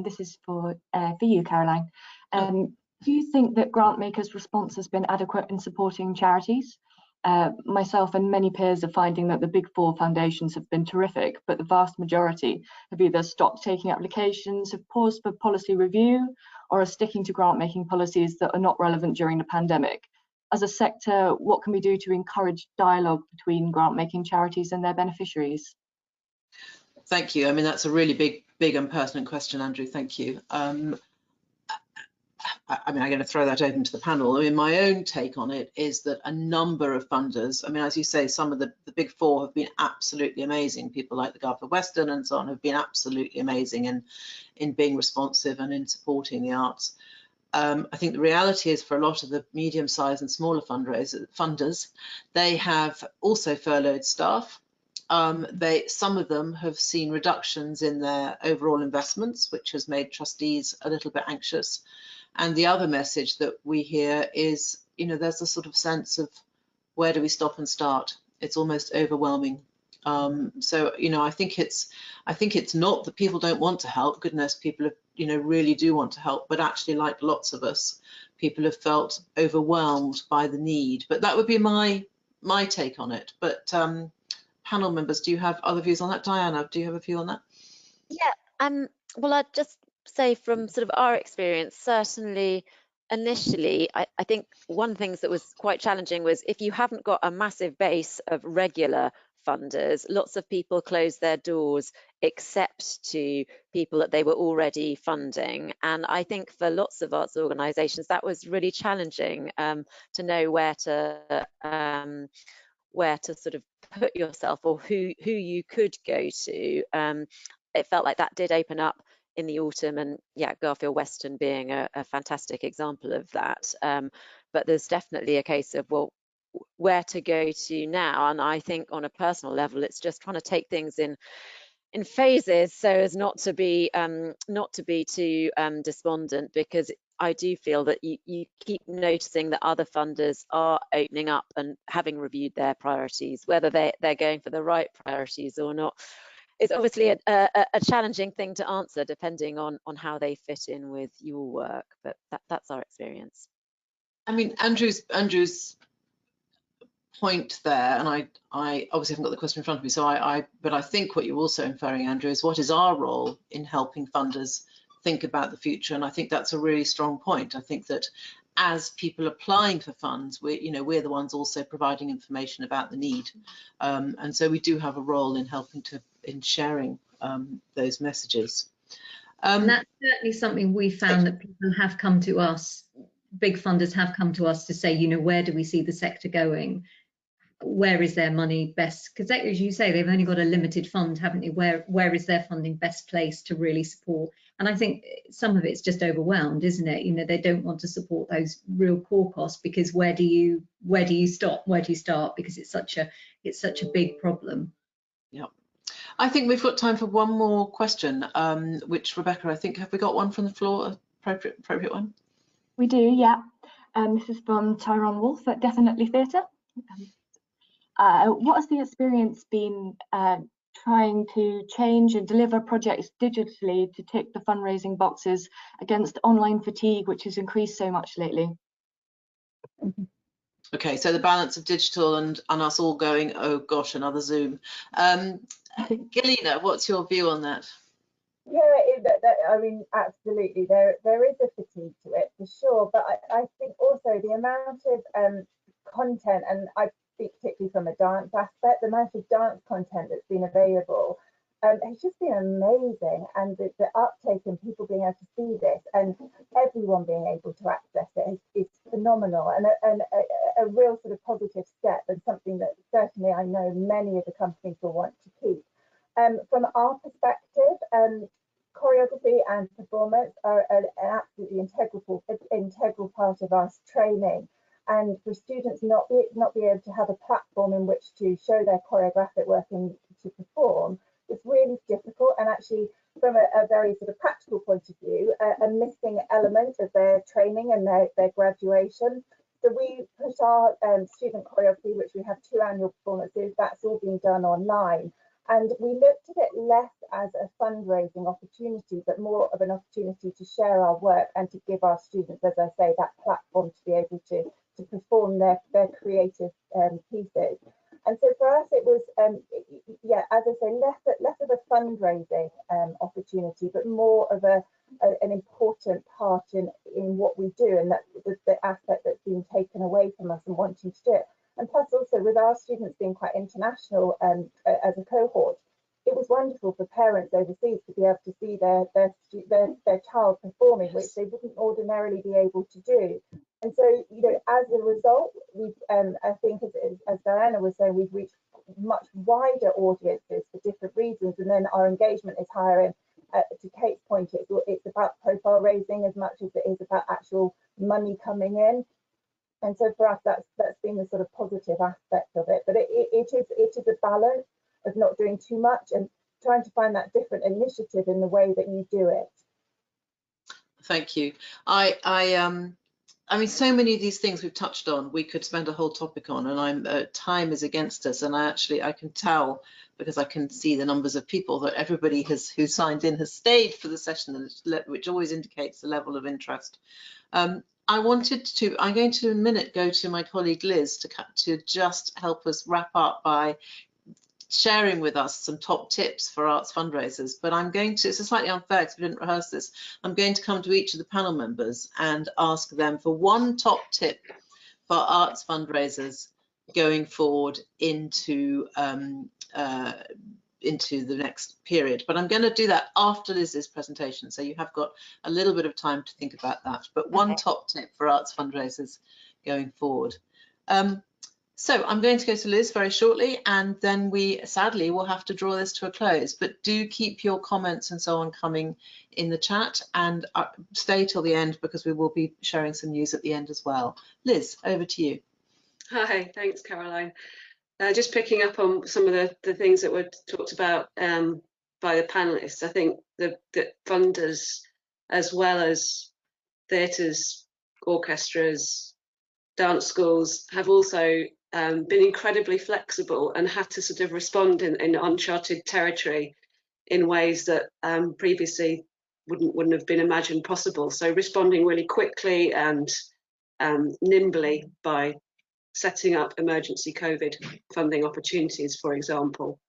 This is for you, Caroline. Do you think that grant makers' response has been adequate in supporting charities? Myself and many peers are finding that the big four foundations have been terrific, but the vast majority have either stopped taking applications, have paused for policy review, or are sticking to grant making policies that are not relevant during the pandemic. As a sector, what can we do to encourage dialogue between grant making charities and their beneficiaries? Thank you. I mean, that's a really big and pertinent question, Andrew. Thank you. I mean, I'm going to throw that open to the panel. I mean, my own take on it is that a number of funders, I mean, as you say, some of the big four have been absolutely amazing. People like the Gulf of Western and so on have been absolutely amazing in being responsive and in supporting the arts. I think the reality is for a lot of the medium-sized and smaller funders, they have also furloughed staff. Some of them have seen reductions in their overall investments, which has made trustees a little bit anxious. And the other message that we hear is, you know, there's a sort of sense of where do we stop and start? It's almost overwhelming. So, you know, I think it's not that people don't want to help. Goodness, people have, you know, really do want to help. But actually, like lots of us, people have felt overwhelmed by the need. But that would be my take on it. But panel members, do you have other views on that? Diana, do you have a view on that? Yeah. Well, I'd just say from sort of our experience, certainly initially, I think one of the things that was quite challenging was if you haven't got a massive base of regular funders, lots of people close their doors except to people that they were already funding. And I think for lots of arts organisations, that was really challenging to know where to sort of put yourself or who you could go to. It felt like that did open up in the autumn, and yeah, Garfield Weston being a fantastic example of that. But there's definitely a case of, well, where to go to now? And I think on a personal level, it's just trying to take things in phases so as not to be too despondent, because I do feel that you keep noticing that other funders are opening up and having reviewed their priorities, whether they're going for the right priorities or not. It's obviously a challenging thing to answer depending on how they fit in with your work, but that's our experience. I mean, Andrew's point there, and I obviously haven't got the question in front of me, so but I think what you're also inferring, Andrew, is what is our role in helping funders think about the future? And I think that's a really strong point. I think that as people applying for funds, we're the ones also providing information about the need, and so we do have a role in helping in sharing those messages. And that's certainly something we found, that people have come to us, big funders have come to us to say, where do we see the sector going? Where is their money best? Because as you say, they've only got a limited fund, haven't they? Where is their funding best placed to really support? And I think some of it's just overwhelmed, isn't it? They don't want to support those real core costs, because where do you stop? Where do you start? Because it's such a big problem. Yeah. I think we've got time for one more question, which, Rebecca, I think, have we got one from the floor, appropriate one? We do, yeah. This is from Tyrone Wolfe at Definitely Theatre. What has the experience been trying to change and deliver projects digitally to tick the fundraising boxes against online fatigue, which has increased so much lately? Okay, so the balance of digital and us all going, oh gosh, another Zoom. Gallina, what's your view on that? Yeah, I mean, absolutely. There is a fatigue to it for sure, but I think also the amount of content, and I speak particularly from a dance aspect, the amount of dance content that's been available has just been amazing, and the uptake and people being able to see this and everyone being able to access it is phenomenal, and a real sort of positive step, and something that certainly I know many of the companies will want to keep. From our perspective, choreography and performance are an absolutely integral part of our training, and for students not be able to have a platform in which to show their choreographic work and to perform, it's really difficult, and actually from a very sort of practical point of view, a missing element of their training and their graduation. So we put our student choreography, which we have 2 annual performances, that's all being done online. And we looked at it less as a fundraising opportunity, but more of an opportunity to share our work and to give our students, as I say, that platform to be able to perform their creative pieces. And so for us, it was, yeah, as I say, less of a fundraising opportunity, but more of an important part in what we do, and that the aspect that's been taken away from us and wanting to do it. And plus also with our students being quite international as a cohort, it was wonderful for parents overseas to be able to see their child performing, which they wouldn't ordinarily be able to do. And so, as a result, we've, I think, as Diana was saying, we've reached much wider audiences for different reasons, and then our engagement is higher. And to Kate's point, it's about profile raising as much as it is about actual money coming in. And so for us, that's been the sort of positive aspect of it. But it is a balance of not doing too much and trying to find that different initiative in the way that you do it. Thank you. I mean, so many of these things we've touched on, we could spend a whole topic on, and time is against us. And I can tell, because I can see the numbers of people, that everybody who signed in has stayed for the session, which always indicates the level of interest. I'm going to in a minute go to my colleague Liz to just help us wrap up by sharing with us some top tips for arts fundraisers, but I'm going to, it's slightly unfair because we didn't rehearse this, I'm going to come to each of the panel members and ask them for one top tip for arts fundraisers going forward into the next period. But I'm going to do that after Liz's presentation, so you have got a little bit of time to think about that. But one top tip for arts fundraisers going forward. So I'm going to go to Liz very shortly, and then we sadly will have to draw this to a close. But do keep your comments and so on coming in the chat, and stay till the end because we will be sharing some news at the end as well. Liz, over to you. Hi, thanks, Caroline. Just picking up on some of the things that were talked about by the panelists, I think that funders, as well as theatres, orchestras, dance schools, have also been incredibly flexible and had to sort of respond in uncharted territory in ways that previously wouldn't have been imagined possible. So responding really quickly and nimbly by setting up emergency COVID funding opportunities, for example.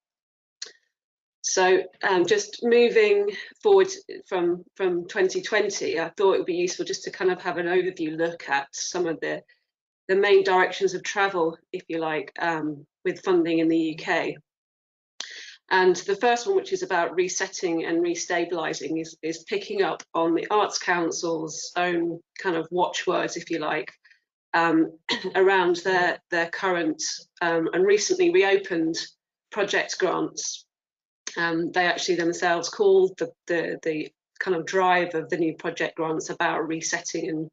So just moving forward from 2020, I thought it would be useful just to kind of have an overview look at some of the main directions of travel, if you like, with funding in the UK. And the first one, which is about resetting and restabilising, is picking up on the Arts Council's own kind of watchwords, if you like, around their current and recently reopened project grants. They actually themselves called the kind of drive of the new project grants about resetting and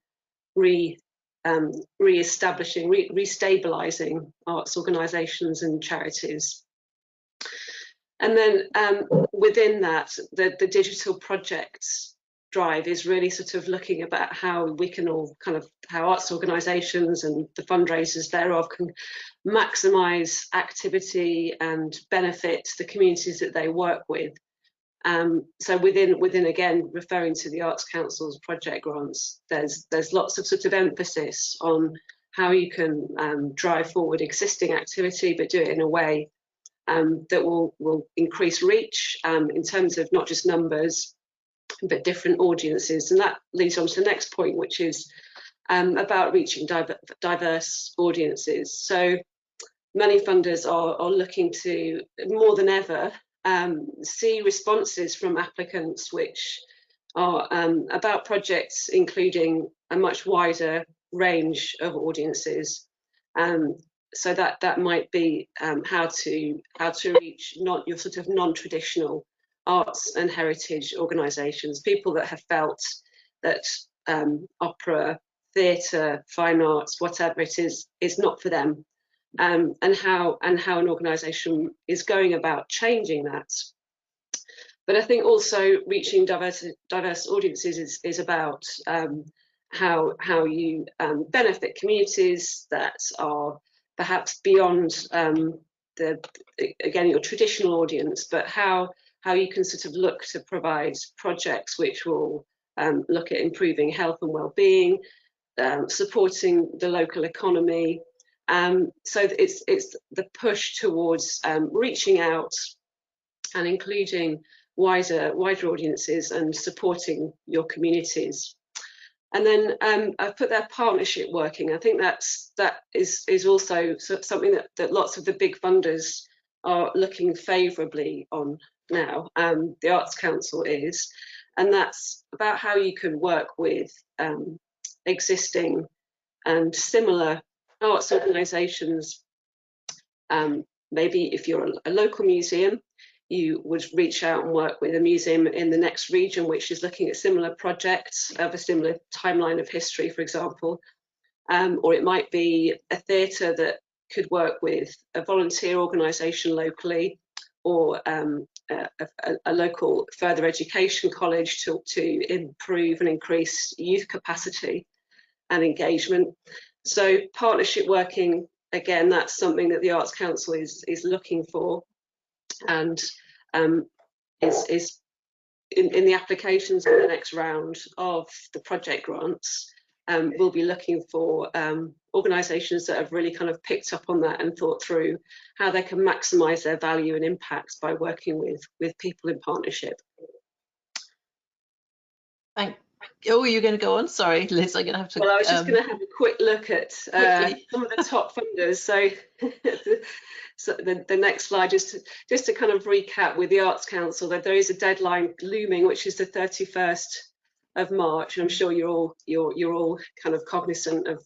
re-establishing, restabilising arts organisations and charities. And then within that, the digital projects drive is really sort of looking about how we can all kind of, how arts organisations and the fundraisers thereof can maximise activity and benefit the communities that they work with. So within again, referring to the Arts Council's project grants, there's lots of sort of emphasis on how you can drive forward existing activity, but do it in a way that will increase reach in terms of not just numbers, but different audiences. And that leads on to the next point, which is about reaching diverse audiences. So many funders are looking to, more than ever, see responses from applicants which are about projects including a much wider range of audiences. So that might be how to reach your sort of non-traditional arts and heritage organisations, people that have felt that opera, theatre, fine arts, whatever it is not for them, and how an organisation is going about changing that. But I think also reaching diverse audiences is about how you benefit communities that are perhaps beyond again your traditional audience, but how you can sort of look to provide projects which will look at improving health and well-being, supporting the local economy. So it's the push towards reaching out and including wider audiences and supporting your communities. And then I've put there partnership working. I think that is also something that lots of the big funders are looking favourably on now. The Arts Council is, and that's about how you can work with existing and similar arts organisations. Maybe if you're a local museum, you would reach out and work with a museum in the next region which is looking at similar projects of a similar timeline of history, for example. Or it might be a theatre that could work with a volunteer organisation locally, or a local further education college to improve and increase youth capacity and engagement. So partnership working, again, that's something that the Arts Council is looking for, and is in the applications for the next round of the project grants. we'll be looking for organisations that have really kind of picked up on that and thought through how they can maximise their value and impact by working with people in partnership. Oh, you're going to go on? Sorry, Liz, I'm going to have to... Well, I was just going to have a quick look at some of the top funders. So, so the next slide, just to kind of recap with the Arts Council, that there is a deadline looming, which is the 31st of March. I'm sure you're all kind of cognizant of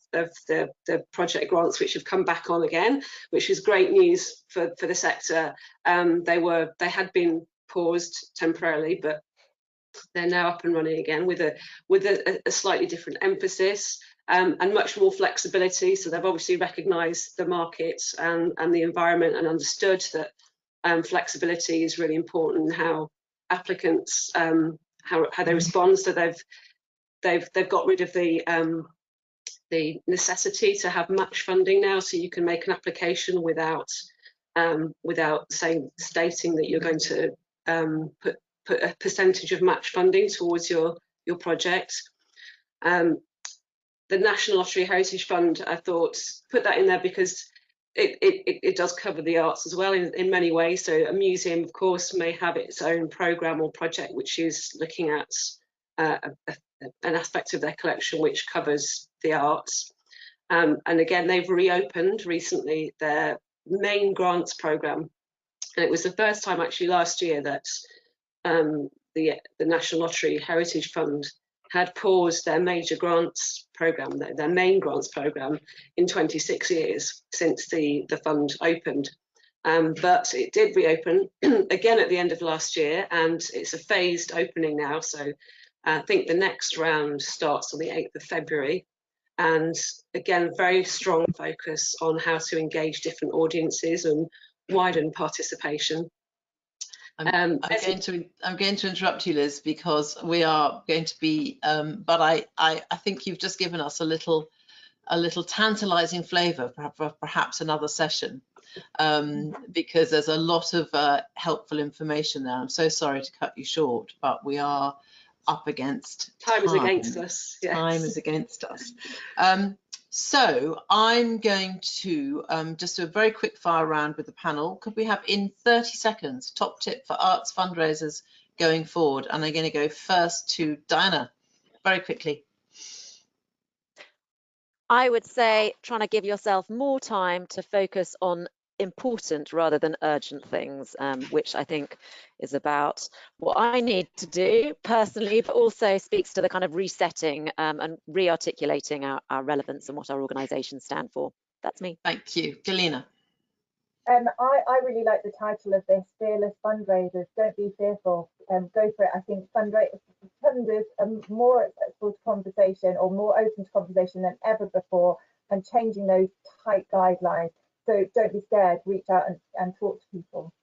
the project grants which have come back on again, which is great news for the sector. They had been paused temporarily, but they're now up and running again with a slightly different emphasis and much more flexibility. So they've obviously recognised the market and the environment and understood that flexibility is really important in how applicants how they respond. So they've got rid of the necessity to have match funding now, so you can make an application without stating that you're going to put a percentage of match funding towards your project. The National Lottery Heritage Fund, I thought, put that in there because it does cover the arts as well in many ways. So a museum, of course, may have its own programme or project which is looking at an aspect of their collection which covers the arts. And again, they've reopened recently their main grants programme. And it was the first time actually last year that the National Lottery Heritage Fund had paused their major grants programme, their main grants programme, in 26 years since the fund opened. But it did reopen again at the end of last year, and it's a phased opening now. So I think the next round starts on the 8th of February. And again, very strong focus on how to engage different audiences and widen participation. I'm going to interrupt you, Liz, because we are going to be, but I think you've just given us a little tantalizing flavour for perhaps another session, because there's a lot of helpful information there. I'm so sorry to cut you short, but we are up against time. Time is against us. Yes. Time is against us. So I'm going to just do a very quick fire round with the panel. Could we have in 30 seconds, top tip for arts fundraisers going forward? And I'm going to go first to Diana, very quickly. I would say trying to give yourself more time to focus on important rather than urgent things, which I think is about what I need to do personally, but also speaks to the kind of resetting and re-articulating our relevance and what our organisations stand for. That's me. Thank you. Gallina. I really like the title of this, Fearless Fundraisers. Don't be fearful, go for it. I think funders are more accessible to conversation, or more open to conversation than ever before, and changing those tight guidelines. So don't be scared, reach out and talk to people.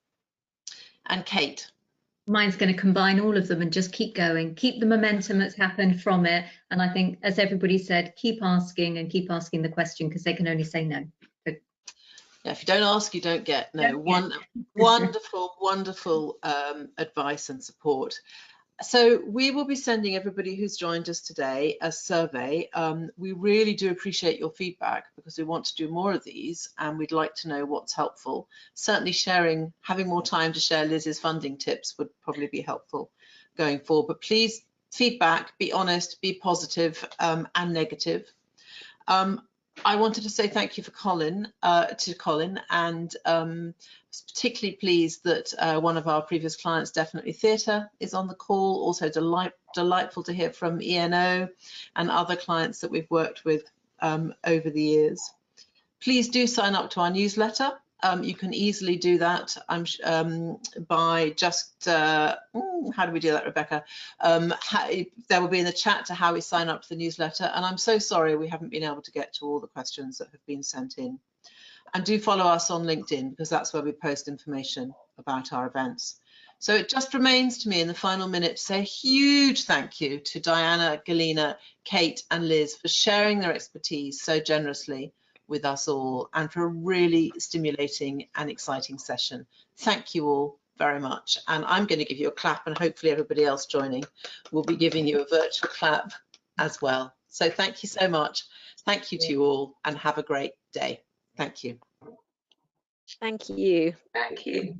And Kate? Mine's going to combine all of them and just keep going, keep the momentum that's happened from it. And I think, as everybody said, keep asking the question, because they can only say no. So, yeah, if you don't ask, you don't get. No, wonderful advice and support. So we will be sending everybody who's joined us today a survey. We really do appreciate your feedback, because we want to do more of these and we'd like to know what's helpful. Certainly having more time to share Liz's funding tips would probably be helpful going forward. But please, feedback, be honest, be positive and negative. I wanted to say thank you to Colin, and was particularly pleased that one of our previous clients, Definitely Theatre, is on the call. Also delightful to hear from ENO and other clients that we've worked with over the years. Please do sign up to our newsletter. You can easily do that by just, how do we do that, Rebecca? There will be in the chat to how we sign up to the newsletter. And I'm so sorry we haven't been able to get to all the questions that have been sent in. And do follow us on LinkedIn, because that's where we post information about our events. So it just remains to me in the final minute to say a huge thank you to Diana, Gallina, Kate and Liz for sharing their expertise so generously with us all, and for a really stimulating and exciting session. Thank you all very much. And I'm going to give you a clap, and hopefully everybody else joining will be giving you a virtual clap as well. So thank you so much. Thank you to you all, and have a great day. Thank you. Thank you. Thank you.